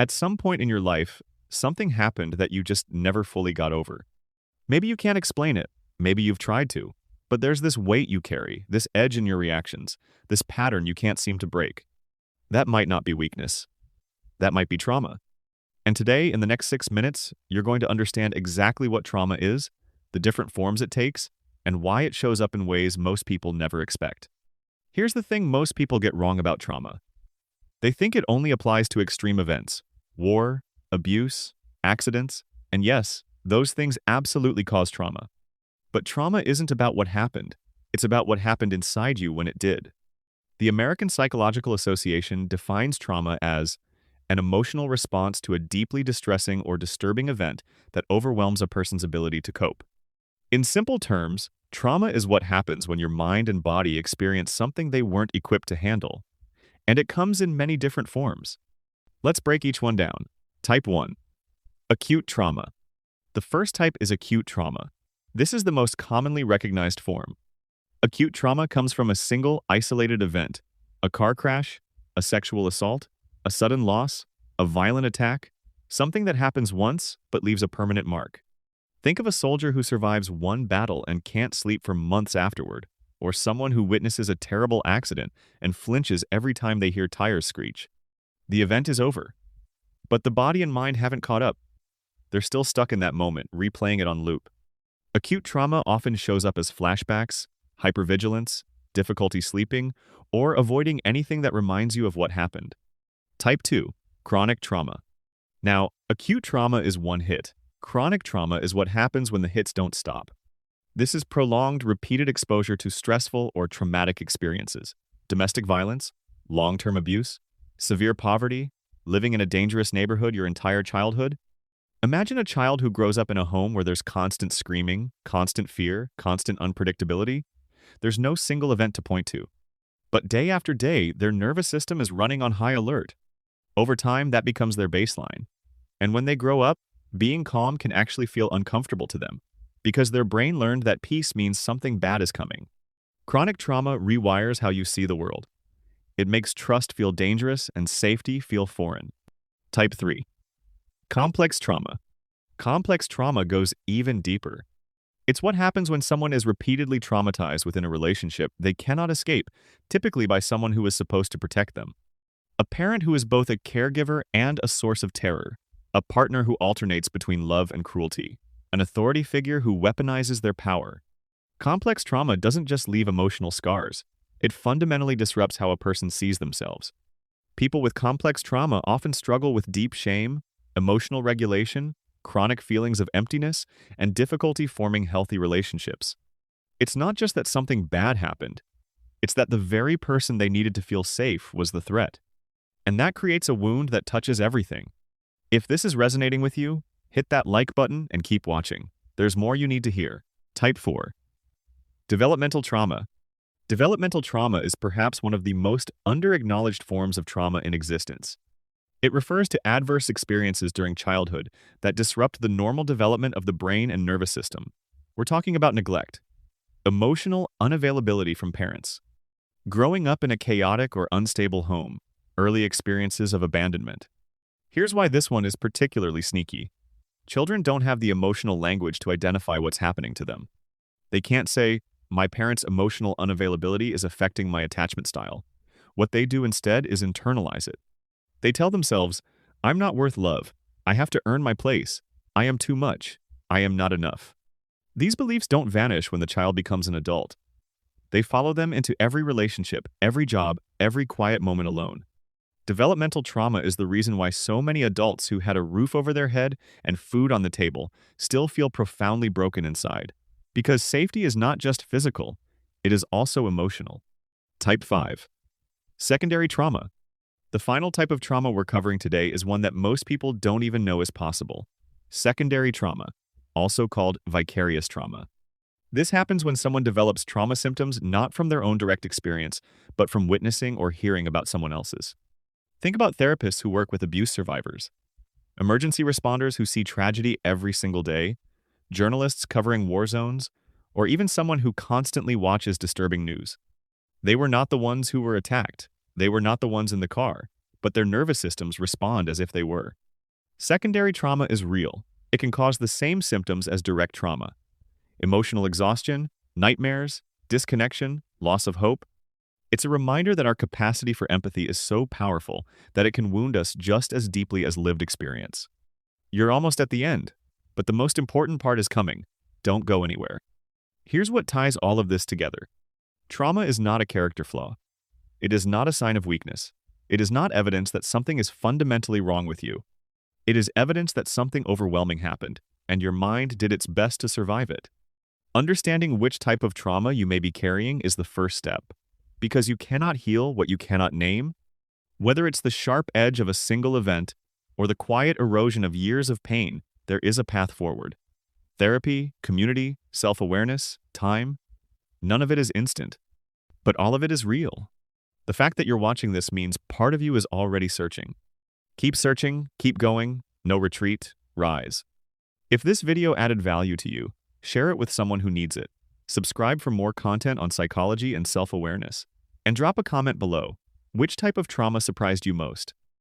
At some point in your life, something happened that you just never fully got over. Maybe you can't explain it. Maybe you've tried to. But there's this weight you carry, this edge in your reactions, this pattern you can't seem to break. That might not be weakness. That might be trauma. And today, in the next 6 minutes, you're going to understand exactly what trauma is, the different forms it takes, and why it shows up in ways most people never expect. Here's the thing most people get wrong about trauma. They think it only applies to extreme events: war, abuse, accidents, and yes, those things absolutely cause trauma. But trauma isn't about what happened. It's about what happened inside you when it did. The American Psychological Association defines trauma as an emotional response to a deeply distressing or disturbing event that overwhelms a person's ability to cope. In simple terms, trauma is what happens when your mind and body experience something they weren't equipped to handle. And it comes in many different forms. Let's break each one down. Type 1. Acute trauma. The first type is acute trauma. This is the most commonly recognized form. Acute trauma comes from a single, isolated event: a car crash, a sexual assault, a sudden loss, a violent attack, something that happens once but leaves a permanent mark. Think of a soldier who survives one battle and can't sleep for months afterward, or someone who witnesses a terrible accident and flinches every time they hear tires screech. The event is over, but the body and mind haven't caught up. They're still stuck in that moment, replaying it on loop. Acute trauma often shows up as flashbacks, hypervigilance, difficulty sleeping, or avoiding anything that reminds you of what happened. Type 2. Chronic trauma. Now, acute trauma is one hit. Chronic trauma is what happens when the hits don't stop. This is prolonged, repeated exposure to stressful or traumatic experiences: domestic violence, long-term abuse, severe poverty, living in a dangerous neighborhood your entire childhood. Imagine a child who grows up in a home where there's constant screaming, constant fear, constant unpredictability. There's no single event to point to. But day after day, their nervous system is running on high alert. Over time, that becomes their baseline. And when they grow up, being calm can actually feel uncomfortable to them, because their brain learned that peace means something bad is coming. Chronic trauma rewires how you see the world. It makes trust feel dangerous and safety feel foreign. Type 3. Complex trauma. Complex trauma goes even deeper. It's what happens when someone is repeatedly traumatized within a relationship they cannot escape, typically by someone who is supposed to protect them. A parent who is both a caregiver and a source of terror. A partner who alternates between love and cruelty. An authority figure who weaponizes their power. Complex trauma doesn't just leave emotional scars. It fundamentally disrupts how a person sees themselves. People with complex trauma often struggle with deep shame, emotional regulation, chronic feelings of emptiness, and difficulty forming healthy relationships. It's not just that something bad happened. It's that the very person they needed to feel safe was the threat. And that creates a wound that touches everything. If this is resonating with you, hit that like button and keep watching. There's more you need to hear. Type 4. Developmental trauma. Developmental trauma is perhaps one of the most under-acknowledged forms of trauma in existence. It refers to adverse experiences during childhood that disrupt the normal development of the brain and nervous system. We're talking about neglect, emotional unavailability from parents, growing up in a chaotic or unstable home, early experiences of abandonment. Here's why this one is particularly sneaky. Children don't have the emotional language to identify what's happening to them. They can't say, "My parents' emotional unavailability is affecting my attachment style." What they do instead is internalize it. They tell themselves, "I'm not worth love. I have to earn my place. I am too much. I am not enough." These beliefs don't vanish when the child becomes an adult. They follow them into every relationship, every job, every quiet moment alone. Developmental trauma is the reason why so many adults who had a roof over their head and food on the table still feel profoundly broken inside. Because safety is not just physical, it is also emotional. Type 5. Secondary trauma. The final type of trauma we're covering today is one that most people don't even know is possible. Secondary trauma, also called vicarious trauma. This happens when someone develops trauma symptoms not from their own direct experience, but from witnessing or hearing about someone else's. Think about therapists who work with abuse survivors, emergency responders who see tragedy every single day, journalists covering war zones, or even someone who constantly watches disturbing news. They were not the ones who were attacked. They were not the ones in the car, but their nervous systems respond as if they were. Secondary trauma is real. It can cause the same symptoms as direct trauma: emotional exhaustion, nightmares, disconnection, loss of hope. It's a reminder that our capacity for empathy is so powerful that it can wound us just as deeply as lived experience. You're almost at the end, but the most important part is coming. Don't go anywhere. Here's what ties all of this together. Trauma is not a character flaw. It is not a sign of weakness. It is not evidence that something is fundamentally wrong with you. It is evidence that something overwhelming happened, and your mind did its best to survive it. Understanding which type of trauma you may be carrying is the first step, because you cannot heal what you cannot name. Whether it's the sharp edge of a single event or the quiet erosion of years of pain, there is a path forward. Therapy, community, self-awareness, time, none of it is instant, but all of it is real. The fact that you're watching this means part of you is already searching. Keep searching, keep going, no retreat, rise. If this video added value to you, share it with someone who needs it. Subscribe for more content on psychology and self-awareness. And drop a comment below. Which type of trauma surprised you most?